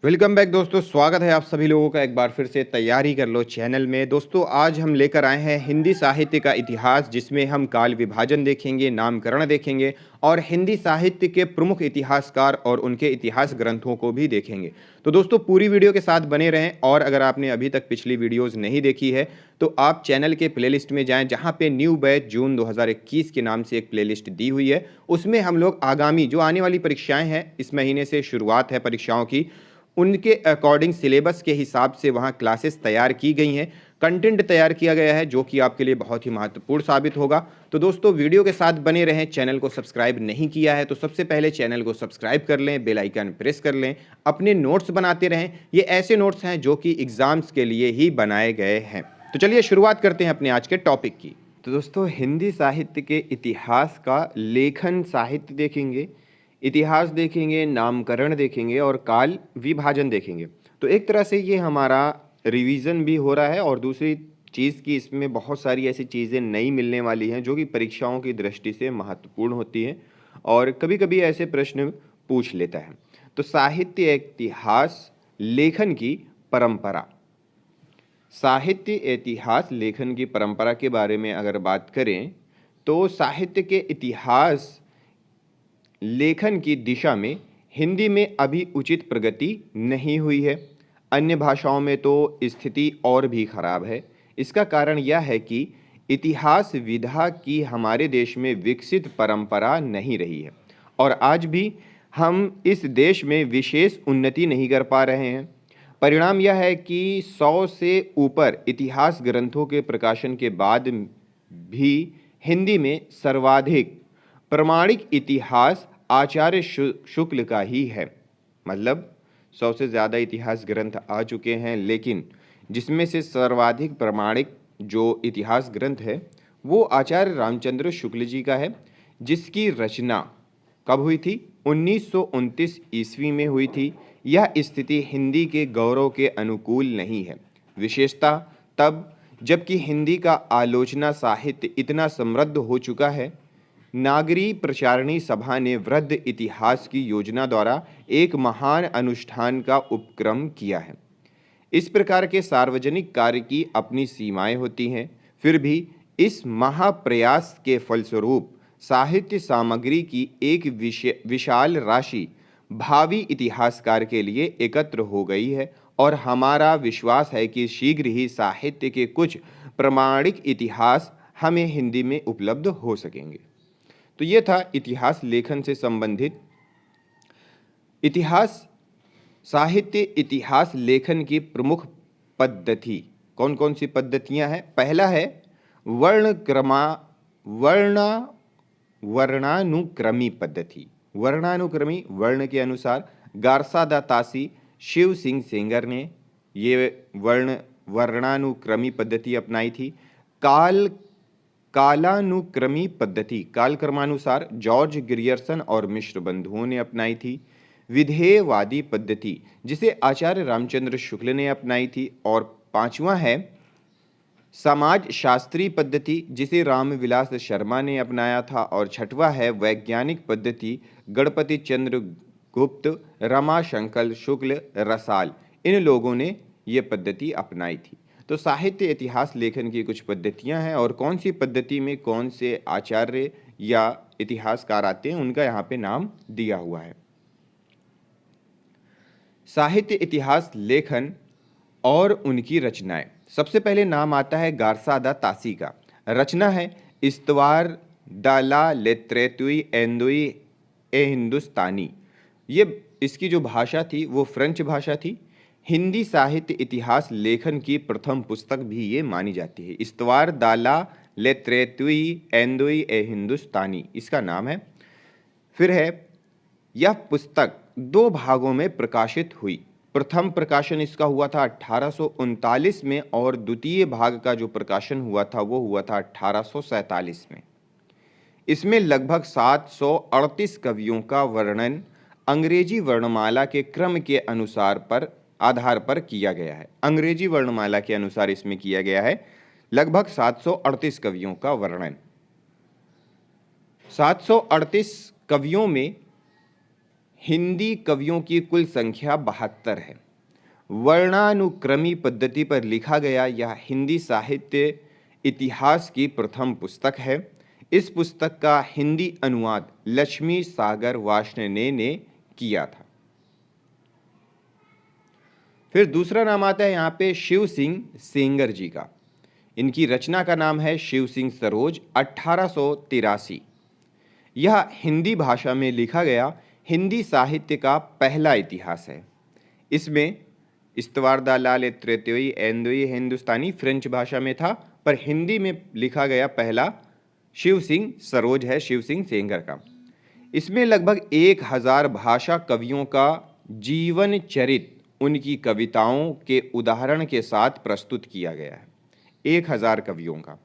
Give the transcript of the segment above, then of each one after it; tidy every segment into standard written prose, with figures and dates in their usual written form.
Welcome back दोस्तों, स्वागत है आप सभी लोगों का एक बार फिर से तैयारी कर लो चैनल में। दोस्तों आज हम लेकर आए हैं हिंदी साहित्य का इतिहास, जिसमें हम काल विभाजन देखेंगे, नामकरण देखेंगे और हिंदी साहित्य के प्रमुख इतिहासकार और उनके इतिहास ग्रंथों को भी देखेंगे। तो दोस्तों पूरी वीडियो के साथ बने रहें और अगर आपने अभी तक पिछली वीडियोज़ नहीं देखी है तो आप चैनल के प्लेलिस्ट में जाएं, जहां पे न्यू बैच जून 2021 के नाम से एक प्लेलिस्ट दी हुई है। उसमें हम लोग आगामी जो आने वाली परीक्षाएं हैं, इस महीने से शुरुआत है परीक्षाओं की, उनके अकॉर्डिंग सिलेबस के हिसाब से वहाँ क्लासेस तैयार की गई हैं, कंटेंट तैयार किया गया है जो कि आपके लिए बहुत ही महत्वपूर्ण साबित होगा। तो दोस्तों वीडियो के साथ बने रहें। चैनल को सब्सक्राइब नहीं किया है तो सबसे पहले चैनल को सब्सक्राइब कर लें, बेल आइकन प्रेस कर लें, अपने नोट्स बनाते रहें। ये ऐसे नोट्स हैं जो कि एग्जाम्स के लिए ही बनाए गए हैं। तो चलिए शुरुआत करते हैं अपने आज के टॉपिक की। तो दोस्तों हिंदी साहित्य के इतिहास का लेखन साहित्य देखेंगे, इतिहास देखेंगे, नामकरण देखेंगे और काल विभाजन देखेंगे। तो एक तरह से ये हमारा रिवीजन भी हो रहा है और दूसरी चीज़ की इसमें बहुत सारी ऐसी चीज़ें नई मिलने वाली हैं जो कि परीक्षाओं की दृष्टि से महत्वपूर्ण होती हैं और कभी कभी ऐसे प्रश्न पूछ लेता है। तो साहित्य इतिहास लेखन की परंपरा, साहित्य इतिहास लेखन की परंपरा के बारे में अगर बात करें तो साहित्य के इतिहास लेखन की दिशा में हिंदी में अभी उचित प्रगति नहीं हुई है। अन्य भाषाओं में तो स्थिति और भी खराब है। इसका कारण यह है कि इतिहास विधा की हमारे देश में विकसित परंपरा नहीं रही है और आज भी हम इस देश में विशेष उन्नति नहीं कर पा रहे हैं। परिणाम यह है कि 100 से ऊपर इतिहास ग्रंथों के प्रकाशन के बाद भी हिंदी में सर्वाधिक प्रमाणिक इतिहास आचार्य शुक्ल का ही है। मतलब 100 से ज़्यादा इतिहास ग्रंथ आ चुके हैं, लेकिन जिसमें से सर्वाधिक प्रमाणिक जो इतिहास ग्रंथ है वो आचार्य रामचंद्र शुक्ल जी का है, जिसकी रचना कब हुई थी? 1929 ईस्वी में हुई थी। यह स्थिति हिंदी के गौरव के अनुकूल नहीं है, विशेषतः तब जबकि हिंदी का आलोचना साहित्य इतना समृद्ध हो चुका है। नागरी प्रचारणी सभा ने वृद्ध इतिहास की योजना द्वारा एक महान अनुष्ठान का उपक्रम किया है। इस प्रकार के सार्वजनिक कार्य की अपनी सीमाएं होती हैं, फिर भी इस महाप्रयास के फलस्वरूप साहित्य सामग्री की एक विशाल राशि भावी इतिहासकार के लिए एकत्र हो गई है और हमारा विश्वास है कि शीघ्र ही साहित्य के कुछ प्रमाणिक इतिहास हमें हिंदी में उपलब्ध हो सकेंगे। तो ये था इतिहास लेखन से संबंधित। इतिहास साहित्य इतिहास लेखन की प्रमुख पद्धति कौन कौन सी पद्धतियां हैं? पहला है वर्णानुक्रमी पद्धति। वर्णानुक्रमी, वर्ण के अनुसार। गारसादा तासी, शिव सिंह सेंगर ने ये वर्णानुक्रमी पद्धति अपनाई थी। कालानुक्रमी पद्धति, कालक्रमानुसार, जॉर्ज ग्रियर्सन और मिश्र बंधुओं ने अपनाई थी। विधेयवादी पद्धति, जिसे आचार्य रामचंद्र शुक्ल ने अपनाई थी। और पांचवा है समाज शास्त्री पद्धति, जिसे रामविलास शर्मा ने अपनाया था। और छठवां है वैज्ञानिक पद्धति, गणपति चंद्र गुप्त, रमाशंकर शुक्ल, रसाल, इन लोगों ने ये पद्धति अपनाई थी। तो साहित्य इतिहास लेखन की कुछ पद्धतियां हैं और कौन सी पद्धति में कौन से आचार्य या इतिहासकार आते हैं उनका यहाँ पे नाम दिया हुआ है। साहित्य इतिहास लेखन और उनकी रचनाएं। सबसे पहले नाम आता है गारसादा तासी का। रचना है इस्तवार दाला लेत्रेतुई एंदुई ए हिंदुस्तानी। ये इसकी जो भाषा थी वो फ्रेंच भाषा थी। हिंदी साहित्य इतिहास लेखन की प्रथम पुस्तक भी ये मानी जाती है। इस्तवार दाला लेत्रेतुई एंदुई ए हिंदुस्तानी इसका नाम है। फिर है यह पुस्तक 2 भागों में प्रकाशित हुई। प्रथम प्रकाशन इसका हुआ था 1839 में और द्वितीय भाग का जो प्रकाशन हुआ था वो हुआ था 1847 में। इसमें लगभग 738 कवियों का वर्णन अंग्रेजी वर्णमाला के क्रम के आधार पर किया गया है। अंग्रेजी वर्णमाला के अनुसार इसमें किया गया है लगभग 738 कवियों का वर्णन। 738 कवियों में हिंदी कवियों की कुल संख्या 72 है। वर्णानुक्रमी पद्धति पर लिखा गया यह हिंदी साहित्य इतिहास की प्रथम पुस्तक है। इस पुस्तक का हिंदी अनुवाद लक्ष्मी सागर वार्ष्णेय ने किया था। फिर दूसरा नाम आता है यहाँ पे शिव सिंह सेंगर जी का। इनकी रचना का नाम है शिव सिंह सरोज 1883। यह हिंदी भाषा में लिखा गया हिंदी साहित्य का पहला इतिहास है। इसमें इस्तवार लाल तृतीय एंदोई हिंदुस्तानी फ्रेंच भाषा में था, पर हिंदी में लिखा गया पहला शिव सिंह सरोज है, शिव सिंह सेंगर का। इसमें लगभग 1000 भाषा कवियों का जीवन चरित उनकी कविताओं के उदाहरण के साथ प्रस्तुत किया गया है। 1000 कवियों का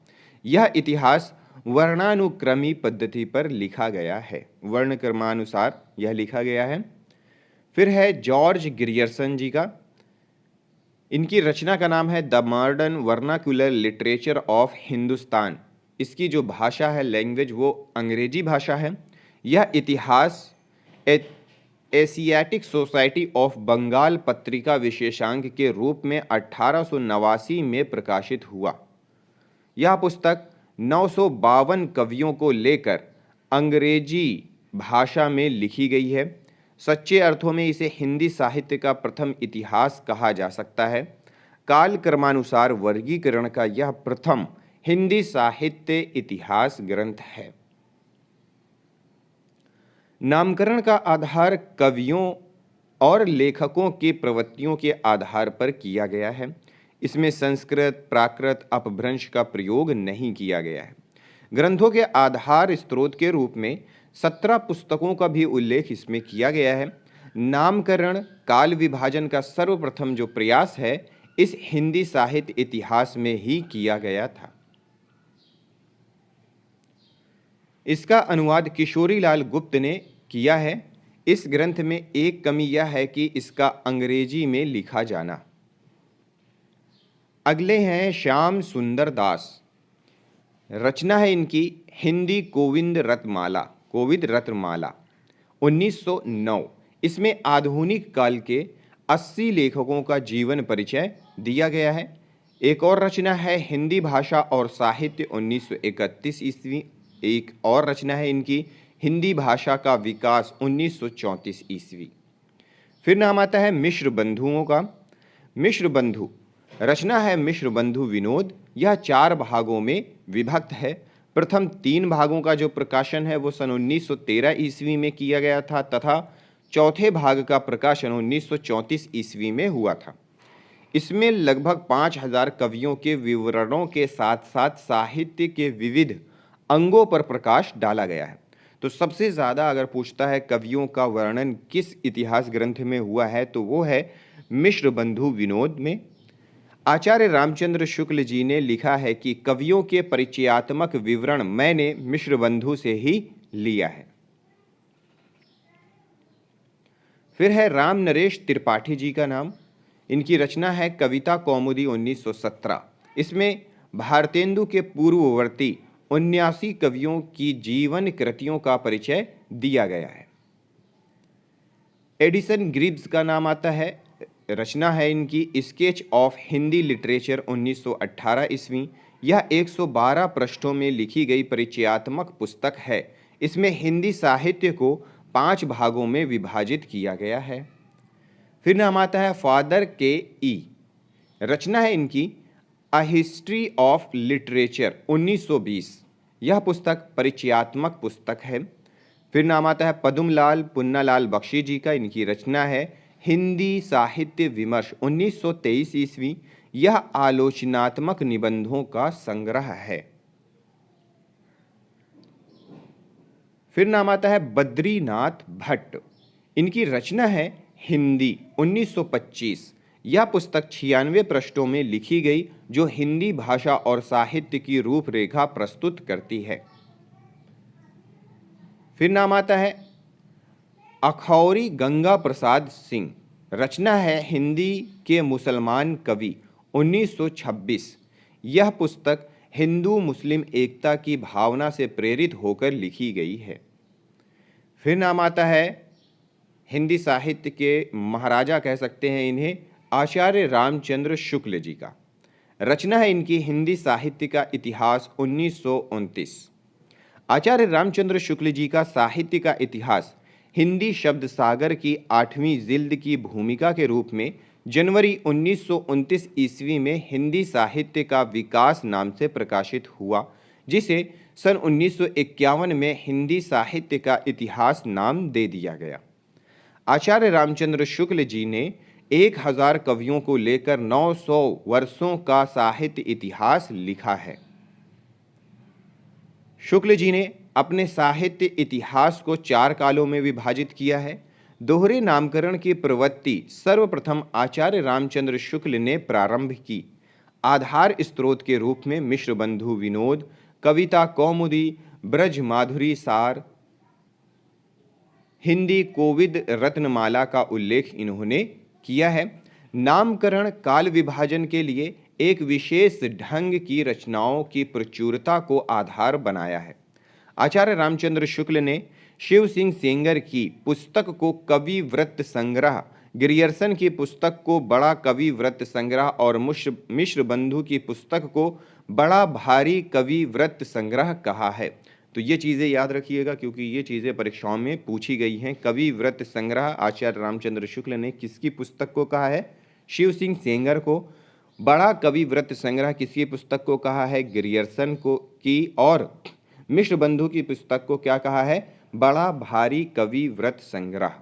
यह इतिहास वर्णानुक्रमी पद्धति पर लिखा गया है, वर्णक्रमानुसार यह लिखा गया है। फिर है जॉर्ज ग्रियर्सन जी का। इनकी रचना का नाम है the modern vernacular literature of Hindustan. इसकी जो भाषा है, लैंग्वेज, वो अंग्रेजी भाषा है। यह इतिहास एशियाटिक सोसाइटी ऑफ बंगाल पत्रिका विशेषांक के रूप में 1889 में प्रकाशित हुआ। यह पुस्तक 952 कवियों को लेकर अंग्रेजी भाषा में लिखी गई है। सच्चे अर्थों में इसे हिंदी साहित्य का प्रथम इतिहास कहा जा सकता है। काल क्रमानुसार वर्गीकरण का यह प्रथम हिंदी साहित्य इतिहास ग्रंथ है। नामकरण का आधार कवियों और लेखकों की प्रवृत्तियों के आधार पर किया गया है। इसमें संस्कृत, प्राकृत, अपभ्रंश का प्रयोग नहीं किया गया है। ग्रंथों के आधार स्रोत के रूप में 17 पुस्तकों का भी उल्लेख इसमें किया गया है। नामकरण काल विभाजन का सर्वप्रथम जो प्रयास है इस हिंदी साहित्य इतिहास में ही किया गया था। इसका अनुवाद किशोरीलाल गुप्त ने किया है। इस ग्रंथ में एक कमी यह है कि इसका अंग्रेजी में लिखा जाना। अगले हैं श्याम सुंदर दास। रचना है इनकी हिंदी कोविद रत्नमाला 1909। इसमें आधुनिक काल के 80 लेखकों का जीवन परिचय दिया गया है। एक और रचना है हिंदी भाषा और साहित्य 1931 ईस्वी। एक और रचना है इनकी हिंदी भाषा का विकास 1934 ईस्वी। फिर नाम आता है मिश्र बंधुओं का। मिश्र बंधु रचना है मिश्र बंधु विनोद। यह 4 भागों में विभक्त है। प्रथम 3 भागों का जो प्रकाशन है वो सन 1913 ईस्वी में किया गया था तथा चौथे भाग का प्रकाशन 1934 ईस्वी में हुआ था। इसमें लगभग 5000 कवियों के विवरणों के साथ साथ साहित्य के विविध अंगों पर प्रकाश डाला गया है। तो सबसे ज़्यादा अगर पूछता है कवियों का वर्णन किस इतिहास ग्रंथ में हुआ है तो वो है मिश्र बंधु विनोद में। आचार्य रामचंद्र शुक्ल जी ने लिखा है कि कवियों के परिचयात्मक विवरण मैंने मिश्र बंधु से ही लिया है। फिर है राम नरेश त्रिपाठी जी का नाम। इनकी रचना है कविता कौमुदी 1917। इसमें भारतेंदु के पूर्ववर्ती 79 कवियों की जीवन कृतियों का परिचय दिया गया है। एडिसन ग्रिब्स का नाम आता है। रचना है इनकी स्केच ऑफ हिंदी लिटरेचर 1918 ईस्वी। यह 112 पृष्ठों में लिखी गई परिचयात्मक पुस्तक है। इसमें हिंदी साहित्य को 5 भागों में विभाजित किया गया है। फिर नाम आता है फादर के ई। रचना है इनकी अ हिस्ट्री ऑफ लिटरेचर 1920। यह पुस्तक परिचयात्मक पुस्तक है। फिर नाम आता है पद्मलाल पुन्नालाल बख्शी जी का। इनकी रचना है हिंदी साहित्य विमर्श 1923 ईस्वी। यह आलोचनात्मक निबंधों का संग्रह है। फिर नाम आता है बद्रीनाथ भट्ट। इनकी रचना है हिंदी 1925। यह पुस्तक 96 पृष्ठों में लिखी गई जो हिंदी भाषा और साहित्य की रूपरेखा प्रस्तुत करती है। फिर नाम आता है अखौरी गंगा प्रसाद सिंह। रचना है हिंदी के मुसलमान कवि 1926। यह पुस्तक हिंदू मुस्लिम एकता की भावना से प्रेरित होकर लिखी गई है। फिर नाम आता है हिंदी साहित्य के महाराजा कह सकते हैं इन्हें, आचार्य रामचंद्र शुक्ल जी का। रचना है इनकी हिंदी साहित्य का इतिहास 1929। आचार्य रामचंद्र शुक्ल जी का साहित्य का इतिहास हिंदी शब्द सागर की 8वीं जिल्द की भूमिका के रूप में जनवरी 1929 ईस्वी में हिंदी साहित्य का विकास नाम से प्रकाशित हुआ, जिसे सन 1951 में हिंदी साहित्य का इतिहास नाम दे दिया गया। आचार्य रामचंद्र शुक्ल जी ने 1000 कवियों को लेकर 900 वर्षों का साहित्य इतिहास लिखा है। शुक्ल जी ने अपने साहित्य इतिहास को 4 कालों में विभाजित किया है। दोहरे नामकरण की प्रवृत्ति सर्वप्रथम आचार्य रामचंद्र शुक्ल ने प्रारंभ की। आधार स्रोत के रूप में मिश्र बंधु विनोद, कविता कौमुदी, ब्रज माधुरी सार, हिंदी कोविद रत्नमाला का उल्लेख इन्होंने किया है। नामकरण काल विभाजन के लिए एक विशेष ढंग की रचनाओं की प्रचुरता को आधार बनाया है। आचार्य रामचंद्र शुक्ल ने शिव सिंह सेंगर की पुस्तक को कवि वृत्त संग्रह, ग्रियर्सन की पुस्तक को बड़ा कवि वृत्त संग्रह और मिश्र बंधु की पुस्तक को बड़ा भारी कवि वृत्त संग्रह कहा है। तो ये चीज़ें याद रखिएगा क्योंकि ये चीज़ें परीक्षाओं में पूछी गई हैं। कवि वृत्त संग्रह आचार्य रामचंद्र शुक्ल ने किसकी पुस्तक को कहा है? शिव सिंह सेंगर को। बड़ा कवि वृत्त संग्रह किसकी पुस्तक को कहा है? ग्रियर्सन को की। और मिश्र बंधु की पुस्तक को क्या कहा है? बड़ा भारी कवि वृत्त संग्रह।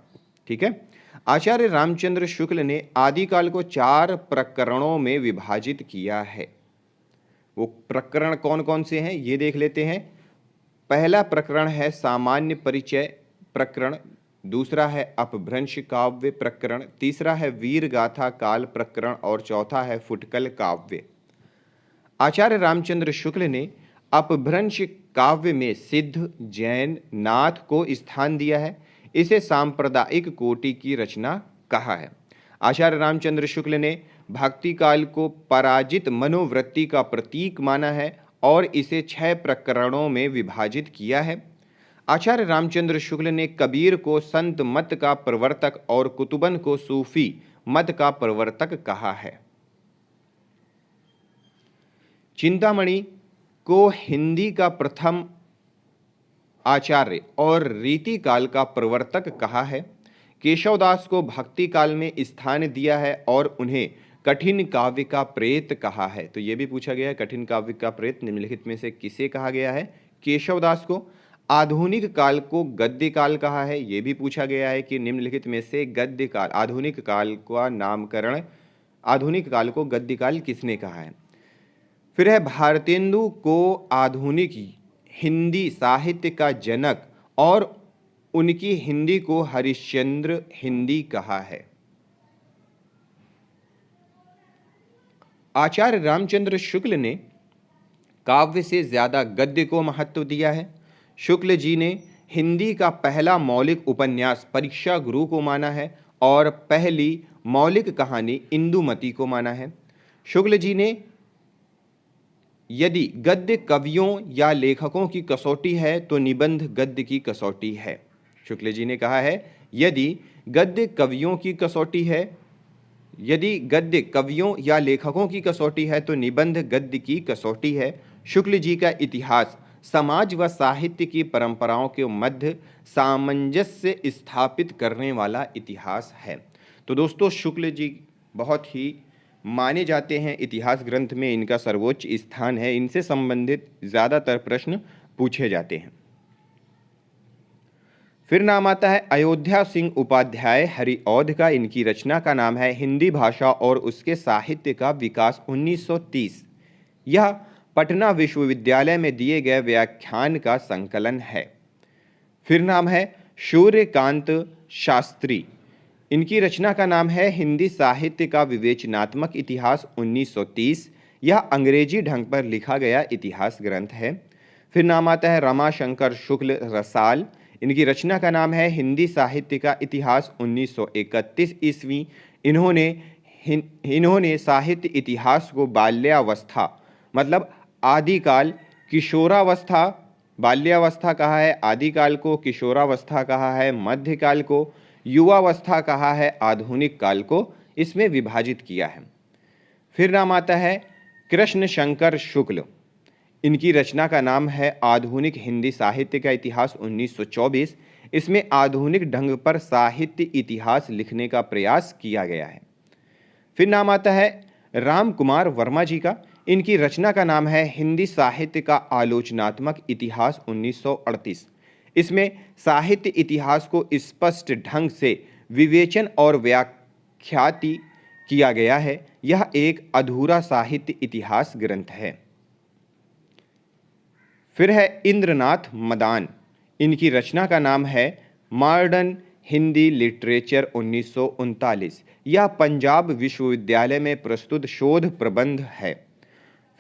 ठीक है। आचार्य रामचंद्र शुक्ल ने आदिकाल को 4 प्रकरणों में विभाजित किया है। वो प्रकरण कौन कौन से हैं ये देख लेते हैं। पहला प्रकरण है सामान्य परिचय प्रकरण, दूसरा है अपभ्रंश काव्य प्रकरण, तीसरा है वीर गाथा काल प्रकरण और चौथा है फुटकल काव्य। आचार्य रामचंद्र शुक्ल ने अपभ्रंश काव्य में सिद्ध, जैन, नाथ को स्थान दिया है। इसे सांप्रदायिक कोटि की रचना कहा है। आचार्य रामचंद्र शुक्ल ने भक्ति काल को पराजित मनोवृत्ति का प्रतीक माना है और इसे 6 प्रकरणों में विभाजित किया है। आचार्य रामचंद्र शुक्ल ने कबीर को संत मत का प्रवर्तक और कुतुबन को सूफी मत का प्रवर्तक कहा है। चिंतामणि को हिंदी का प्रथम आचार्य और रीति काल का प्रवर्तक कहा है। केशवदास को भक्ति काल में स्थान दिया है और उन्हें कठिन काव्य का प्रेत कहा है। तो ये भी पूछा गया है, कठिन काव्य का प्रेत निम्नलिखित में से किसे कहा गया है? केशवदास को। आधुनिक काल को गद्य काल कहा है। ये भी पूछा गया है कि निम्नलिखित में से गद्य काल, आधुनिक काल का नामकरण, आधुनिक काल को गद्य काल किसने कहा है? फिर है भारतेंदु को आधुनिक हिंदी साहित्य का जनक और उनकी हिंदी को हरिश्चंद्र हिंदी कहा है। आचार्य रामचंद्र शुक्ल ने काव्य से ज्यादा गद्य को महत्व दिया है। शुक्ल जी ने हिंदी का पहला मौलिक उपन्यास परीक्षा गुरु को माना है और पहली मौलिक कहानी इंदुमती को माना है। शुक्ल जी ने यदि गद्य कवियों या लेखकों की कसौटी है तो निबंध गद्य की कसौटी है। शुक्ल जी ने कहा है यदि गद्य कवियों की कसौटी है, यदि गद्य कवियों या लेखकों की कसौटी है तो निबंध गद्य की कसौटी है। शुक्ल जी का इतिहास समाज व साहित्य की परंपराओं के मध्य सामंजस्य स्थापित करने वाला इतिहास है। तो दोस्तों शुक्ल जी बहुत ही माने जाते हैं, इतिहास ग्रंथ में इनका सर्वोच्च स्थान है। इनसे संबंधित ज़्यादातर प्रश्न पूछे जाते हैं। फिर नाम आता है अयोध्या सिंह उपाध्याय हरिऔध का। इनकी रचना का नाम है हिंदी भाषा और उसके साहित्य का विकास 1930। यह पटना विश्वविद्यालय में दिए गए व्याख्यान का संकलन है। फिर नाम है सूर्यकांत शास्त्री। इनकी रचना का नाम है हिंदी साहित्य का विवेचनात्मक इतिहास 1930। यह अंग्रेजी ढंग पर लिखा गया इतिहास ग्रंथ है। फिर नाम आता है रमाशंकर शुक्ल रसाल। इनकी रचना का नाम है हिंदी साहित्य का इतिहास 1931 ईस्वी। इन्होंने साहित्य इतिहास को बाल्यावस्था मतलब आदिकाल, किशोरावस्था, बाल्यावस्था कहा है, आदिकाल को किशोरावस्था कहा है, मध्यकाल को युवावस्था कहा है आधुनिक काल को, इसमें विभाजित किया है। फिर नाम आता है कृष्ण शंकर शुक्ल, इनकी रचना का नाम है आधुनिक हिंदी साहित्य का इतिहास 1924। इसमें आधुनिक ढंग पर साहित्य इतिहास लिखने का प्रयास किया गया है। फिर नाम आता है राम कुमार वर्मा जी का, इनकी रचना का नाम है हिंदी साहित्य का आलोचनात्मक इतिहास 1938। इसमें साहित्य इतिहास को स्पष्ट ढंग से विवेचन और व्याख्याति किया गया है। यह एक अधूरा साहित्य इतिहास ग्रंथ है। फिर है इंद्रनाथ मदान, इनकी रचना का नाम है मॉडर्न हिंदी लिटरेचर 1939। यह पंजाब विश्वविद्यालय में प्रस्तुत शोध प्रबंध है।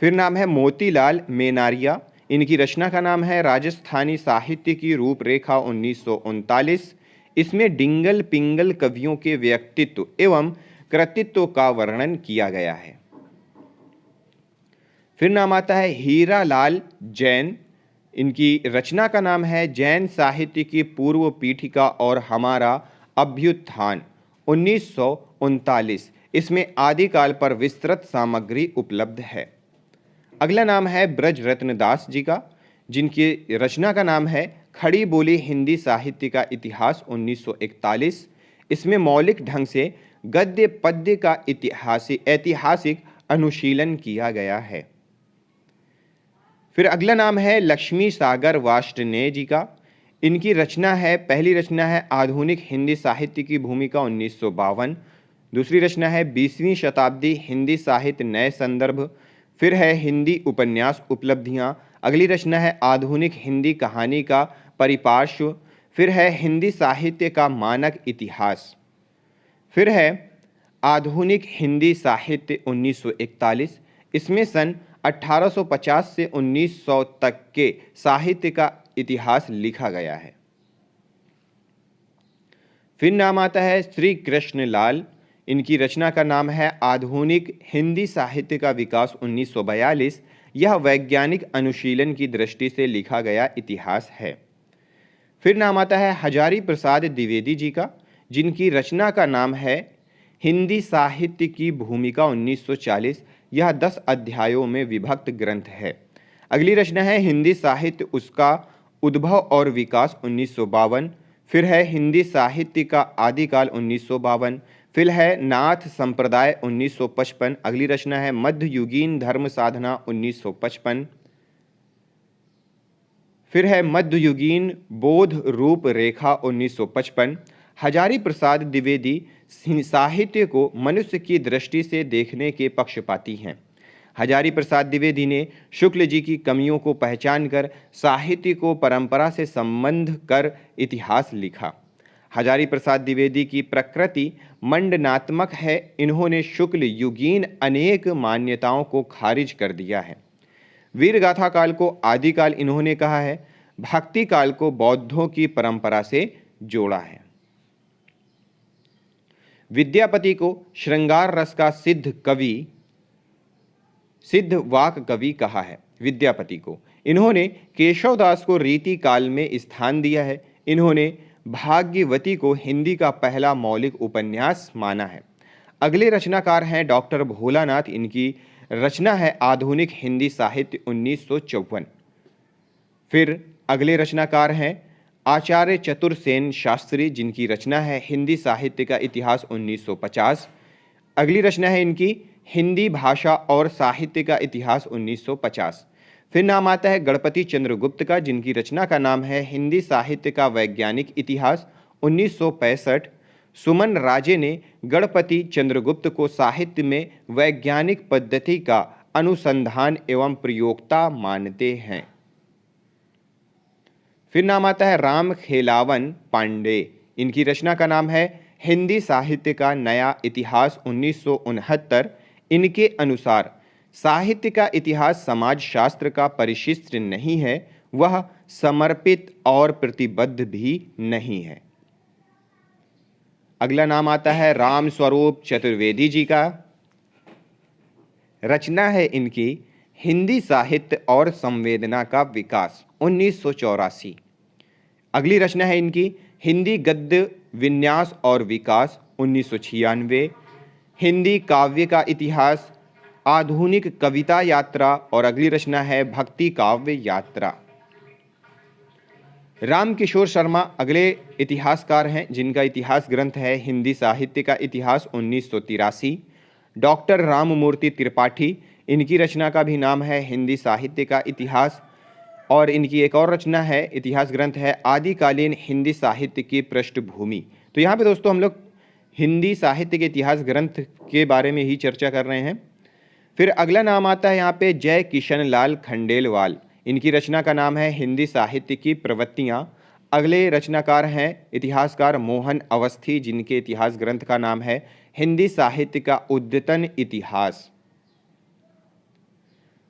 फिर नाम है मोतीलाल मेनारिया, इनकी रचना का नाम है राजस्थानी साहित्य की रूपरेखा 1939। इसमें डिंगल पिंगल कवियों के व्यक्तित्व एवं कृतित्व का वर्णन किया गया है। फिर नाम आता है हीरा लाल जैन, इनकी रचना का नाम है जैन साहित्य की पूर्व पीठिका और हमारा अभ्युत्थान 1939। इसमें आदिकाल पर विस्तृत सामग्री उपलब्ध है। अगला नाम है ब्रज रत्न दास जी का, जिनकी रचना का नाम है खड़ी बोली हिंदी साहित्य का इतिहास 1941। इसमें मौलिक ढंग से गद्य पद्य का ऐतिहासिक अनुशीलन किया गया है। फिर अगला नाम है लक्ष्मी सागर वार्ष्णेय जी का, इनकी रचना है, पहली रचना है आधुनिक हिंदी साहित्य की भूमिका 1952। दूसरी रचना है 20वीं शताब्दी हिंदी साहित्य नए संदर्भ। फिर है हिंदी उपन्यास उपलब्धियां। अगली रचना है आधुनिक हिंदी कहानी का परिपार्श्व। फिर है हिंदी साहित्य का मानक इतिहास। फिर है आधुनिक हिंदी साहित्य 1941। इसमें सन 1850 से 1900 तक के साहित्य का इतिहास लिखा गया है। फिर नाम आता है श्री कृष्ण लाल, इनकी रचना का नाम है आधुनिक हिंदी साहित्य का विकास 1942। यह वैज्ञानिक अनुशीलन की दृष्टि से लिखा गया इतिहास है। फिर नाम आता है हजारी प्रसाद द्विवेदी जी का, जिनकी रचना का नाम है हिंदी साहित्य की भूमिका 1940। यह 10 अध्यायों में विभक्त ग्रंथ है। अगली रचना है हिंदी साहित्य उसका उद्भव और विकास 1952। फिर है हिंदी साहित्य का आदिकाल 1952। फिर है नाथ संप्रदाय 1955। अगली रचना है मध्ययुगीन धर्म साधना 1955। फिर है मध्ययुगीन बोध रूप रेखा 1955। हजारी प्रसाद द्विवेदी साहित्य को मनुष्य की दृष्टि से देखने के पक्षपाती हैं। हजारी प्रसाद द्विवेदी ने शुक्ल जी की कमियों को पहचान कर साहित्य को परंपरा से संबंध कर इतिहास लिखा। हजारी प्रसाद द्विवेदी की प्रकृति मंडनात्मक है। इन्होंने शुक्ल युगीन अनेक मान्यताओं को खारिज कर दिया है। वीरगाथा काल को आदिकाल इन्होंने कहा है। भक्ति काल को बौद्धों की परंपरा से जोड़ा है। विद्यापति को श्रृंगार रस का सिद्ध वाक कवि कहा है। विद्यापति को इन्होंने केशवदास को रीति काल में स्थान दिया है। इन्होंने भाग्यवती को हिंदी का पहला मौलिक उपन्यास माना है। अगले रचनाकार हैं डॉक्टर भोलानाथ, इनकी रचना है आधुनिक हिंदी साहित्य 1954। फिर अगले रचनाकार हैं आचार्य चतुरसेन शास्त्री, जिनकी रचना है हिंदी साहित्य का इतिहास 1950। अगली रचना है इनकी हिंदी भाषा और साहित्य का इतिहास 1950। फिर नाम आता है गणपति चंद्रगुप्त का, जिनकी रचना का नाम है हिंदी साहित्य का वैज्ञानिक इतिहास 1965। सुमन राजे ने गणपति चंद्रगुप्त को साहित्य में वैज्ञानिक पद्धति का अनुसंधान एवं प्रयोक्ता मानते हैं। फिर नाम आता है राम खेलावन पांडे, इनकी रचना का नाम है हिंदी साहित्य का नया इतिहास 1969। इनके अनुसार साहित्य का इतिहास समाज शास्त्र का परिशिष्ट नहीं है, वह समर्पित और प्रतिबद्ध भी नहीं है। अगला नाम आता है राम स्वरूप चतुर्वेदी जी का। रचना है इनकी हिंदी साहित्य और संवेदना का विकास 1984। अगली रचना है इनकी हिंदी गद्य विन्यास और विकास 1996, हिंदी काव्य का इतिहास, आधुनिक कविता यात्रा और अगली रचना है भक्ति काव्य यात्रा। रामकिशोर शर्मा अगले इतिहासकार हैं जिनका इतिहास ग्रंथ है हिंदी साहित्य का इतिहास 1983। डॉक्टर राममूर्ति त्रिपाठी, इनकी रचना का भी नाम है हिंदी साहित्य का इतिहास, और इनकी एक और रचना है इतिहास ग्रंथ है आदिकालीन हिंदी साहित्य की पृष्ठभूमि। तो यहाँ पे दोस्तों हम लोग हिंदी साहित्य के इतिहास ग्रंथ के बारे में ही चर्चा कर रहे हैं। फिर अगला नाम आता है यहाँ पे जय किशन लाल खंडेलवाल, इनकी रचना का नाम है हिंदी साहित्य की प्रवृत्तियाँ। अगले रचनाकार हैं इतिहासकार मोहन अवस्थी, जिनके इतिहास ग्रंथ का नाम है हिंदी साहित्य का उद्यतन इतिहास।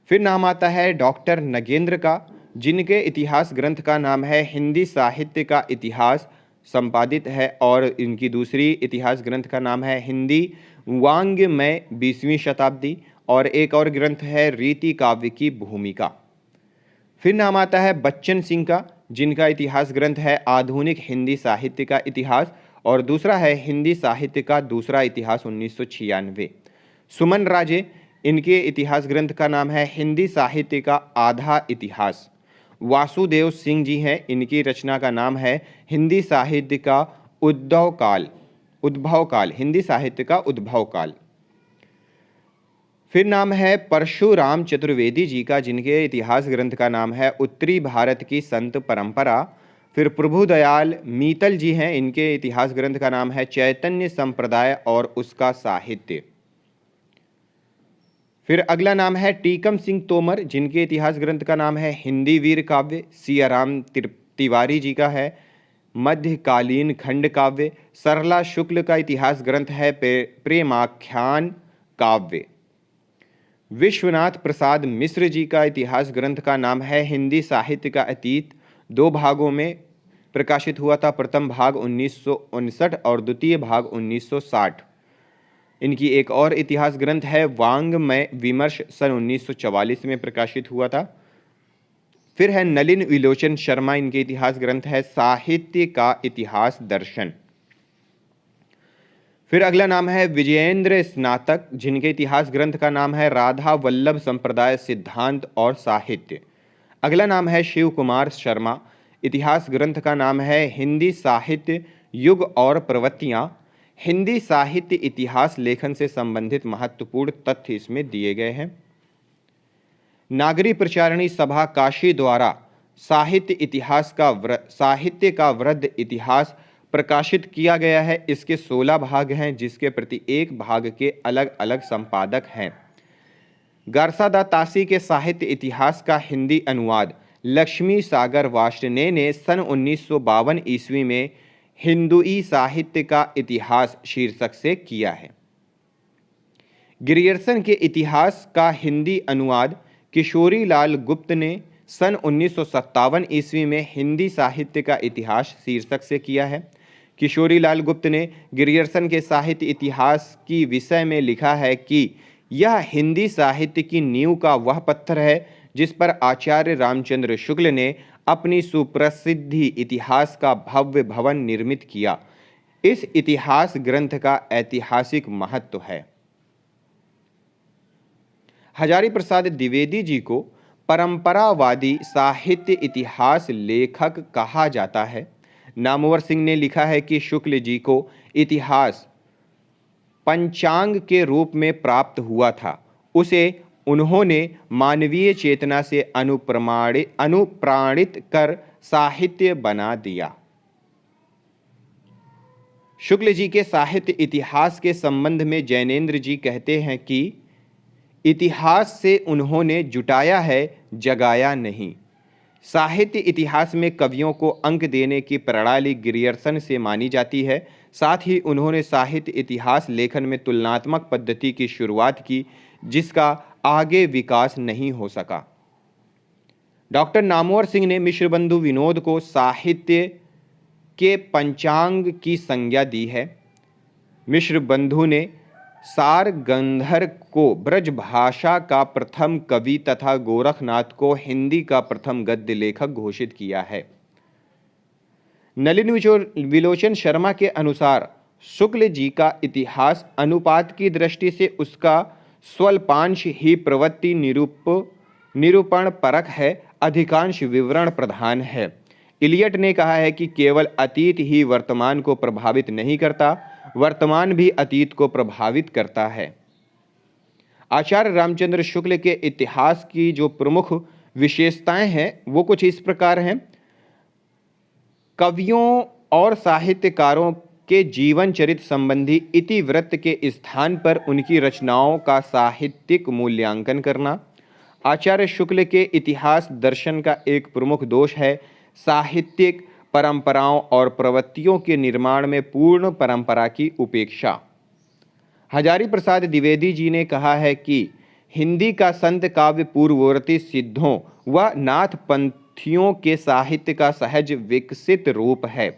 फिर नाम आता है डॉक्टर नगेंद्र का, जिनके इतिहास ग्रंथ का नाम है हिंदी साहित्य का इतिहास संपादित है, और इनकी दूसरी इतिहास ग्रंथ का नाम है हिंदी वाङ्मय 20वीं शताब्दी, और एक और ग्रंथ है रीति काव्य की भूमिका। फिर नाम आता है बच्चन सिंह का, जिनका इतिहास ग्रंथ है आधुनिक हिंदी साहित्य का इतिहास, और दूसरा है हिंदी साहित्य का दूसरा इतिहास 1996। सुमन राजे, इनके इतिहास ग्रंथ का नाम है हिंदी साहित्य का आधा इतिहास। वासुदेव सिंह जी हैं, इनकी रचना का नाम है हिंदी साहित्य का उद्भव काल, हिंदी साहित्य का उद्भव काल। फिर नाम है परशुराम चतुर्वेदी जी का, जिनके इतिहास ग्रंथ का नाम है उत्तरी भारत की संत परंपरा। फिर प्रभुदयाल मीतल जी हैं, इनके इतिहास ग्रंथ का नाम है चैतन्य संप्रदाय और उसका साहित्य। फिर अगला नाम है टीकम सिंह तोमर, जिनके इतिहास ग्रंथ का नाम है हिंदी वीर काव्य। सियाराम तिवारी जी का है मध्यकालीन खंड काव्य। सरला शुक्ल का इतिहास ग्रंथ है प्रेमाख्यान काव्य। विश्वनाथ प्रसाद मिश्र जी का इतिहास ग्रंथ का नाम है हिंदी साहित्य का अतीत, 2 भागों में प्रकाशित हुआ था, प्रथम भाग 1959 और द्वितीय भाग 1960। इनकी एक और इतिहास ग्रंथ है वाङ्मय विमर्श, सन 1944 में प्रकाशित हुआ था। फिर है नलिन विलोचन शर्मा, इनके इतिहास ग्रंथ है साहित्य का इतिहास दर्शन। फिर अगला नाम है विजयेंद्र स्नातक, जिनके इतिहास ग्रंथ का नाम है राधा वल्लभ संप्रदाय सिद्धांत और साहित्य। अगला नाम है शिव कुमार शर्मा, इतिहास ग्रंथ का नाम है हिंदी साहित्य युग और प्रवृत्तियाँ। हिंदी साहित्य इतिहास लेखन से संबंधित महत्वपूर्ण तथ्य इसमें दिए गए हैं। नागरी प्रचारणी सभा काशी द्वारा साहित्य का वृद्ध इतिहास प्रकाशित किया गया है। इसके 16 भाग हैं, जिसके प्रति एक भाग के अलग अलग संपादक हैं। गारसादा तासी के साहित्य इतिहास का हिंदी अनुवाद लक्ष्मी सागर वार्ष्णेय ने सन 1952 ईस्वी में हिंदुई साहित्य का इतिहास शीर्षक से किया है। गिरियर्सन के इतिहास का हिंदी अनुवाद किशोरी लाल गुप्त ने सन 1957 ईस्वी में हिंदी साहित्य का इतिहास शीर्षक से किया है। किशोरी लाल गुप्त ने गिरियर्सन के साहित्य इतिहास की विषय में लिखा है कि यह हिंदी साहित्य की नींव का वह पत्थर है जिस पर आचार्य रामचंद्र शुक्ल ने अपनी सुप्रसिद्धि इतिहास का भव्य भवन निर्मित किया। इस इतिहास ग्रंथ का ऐतिहासिक महत्व है। हजारी प्रसाद द्विवेदी जी को परंपरावादी साहित्य इतिहास लेखक कहा जाता है। नामवर सिंह ने लिखा है कि शुक्ल जी को इतिहास पंचांग के रूप में प्राप्त हुआ था। उसे उन्होंने मानवीय चेतना से अनुप्राणित कर साहित्य बना दिया। शुक्ल जी के साहित्य इतिहास के संबंध में जैनेन्द्र जी कहते हैं कि इतिहास से उन्होंने जुटाया है, जगाया नहीं। साहित्य इतिहास में कवियों को अंक देने की प्रणाली गिरियर्सन से मानी जाती है। साथ ही उन्होंने साहित्य इतिहास लेखन में तुलनात्मक पद्धति की शुरुआत की, जिसका आगे विकास नहीं हो सका। डॉक्टर नामवर सिंह ने मिश्र बंधु विनोद को साहित्य के पंचांग की संज्ञा दी है। मिश्र बंधु ने सार गंधर को ब्रज भाषा का प्रथम कवि तथा गोरखनाथ को हिंदी का प्रथम गद्य लेखक घोषित किया है। नलिन विलोचन शर्मा के अनुसार शुक्ल जी का इतिहास अनुपात की दृष्टि से उसका स्वल्पांश ही प्रवृत्ति निरूपण परक है, अधिकांश विवरण प्रधान है। इलियट ने कहा है कि केवल अतीत ही वर्तमान को प्रभावित नहीं करता, वर्तमान भी अतीत को प्रभावित करता है। आचार्य रामचंद्र शुक्ल के इतिहास की जो प्रमुख विशेषताएं हैं वो कुछ इस प्रकार हैं। कवियों और साहित्यकारों के जीवन चरित्र संबंधी इतिवृत्त के स्थान पर उनकी रचनाओं का साहित्यिक मूल्यांकन करना। आचार्य शुक्ल के इतिहास दर्शन का एक प्रमुख दोष है साहित्यिक परंपराओं और प्रवृत्तियों के निर्माण में पूर्ण परंपरा की उपेक्षा। हजारी प्रसाद द्विवेदी जी ने कहा है कि हिंदी का संत काव्य पूर्ववर्ती सिद्धों व नाथपंथियों के साहित्य का सहज विकसित रूप है।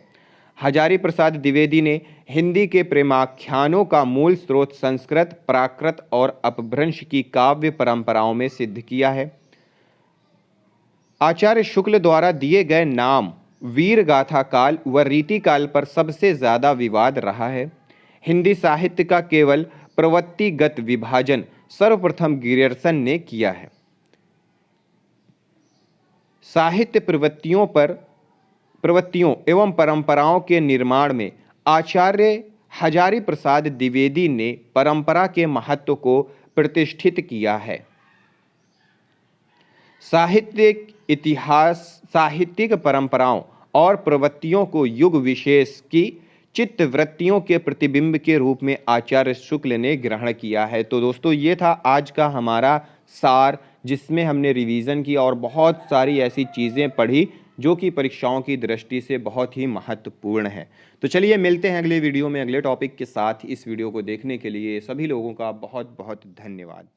हजारी प्रसाद द्विवेदी ने हिंदी के प्रेमाख्यानों का मूल स्रोत संस्कृत, प्राकृत और अपभ्रंश की काव्य परंपराओं में सिद्ध किया है। आचार्य शुक्ल द्वारा दिए गए नाम वीर गाथा काल व रीति काल पर सबसे ज्यादा विवाद रहा है। हिंदी साहित्य का केवल प्रवृत्तिगत विभाजन सर्वप्रथम गियर्सन ने किया है। साहित्य प्रवृत्तियों एवं परंपराओं के निर्माण में आचार्य हजारी प्रसाद द्विवेदी ने परंपरा के महत्व को प्रतिष्ठित किया है। साहित्यिक इतिहास साहित्यिक परंपराओं और प्रवृत्तियों को युग विशेष की चित्तवृत्तियों के प्रतिबिंब के रूप में आचार्य शुक्ल ने ग्रहण किया है। तो दोस्तों ये था आज का हमारा सार, जिसमें हमने रिवीजन की और बहुत सारी ऐसी चीज़ें पढ़ी जो कि परीक्षाओं की दृष्टि से बहुत ही महत्वपूर्ण है। तो चलिए मिलते हैं अगले वीडियो में अगले टॉपिक के साथ। इस वीडियो को देखने के लिए सभी लोगों का बहुत बहुत धन्यवाद।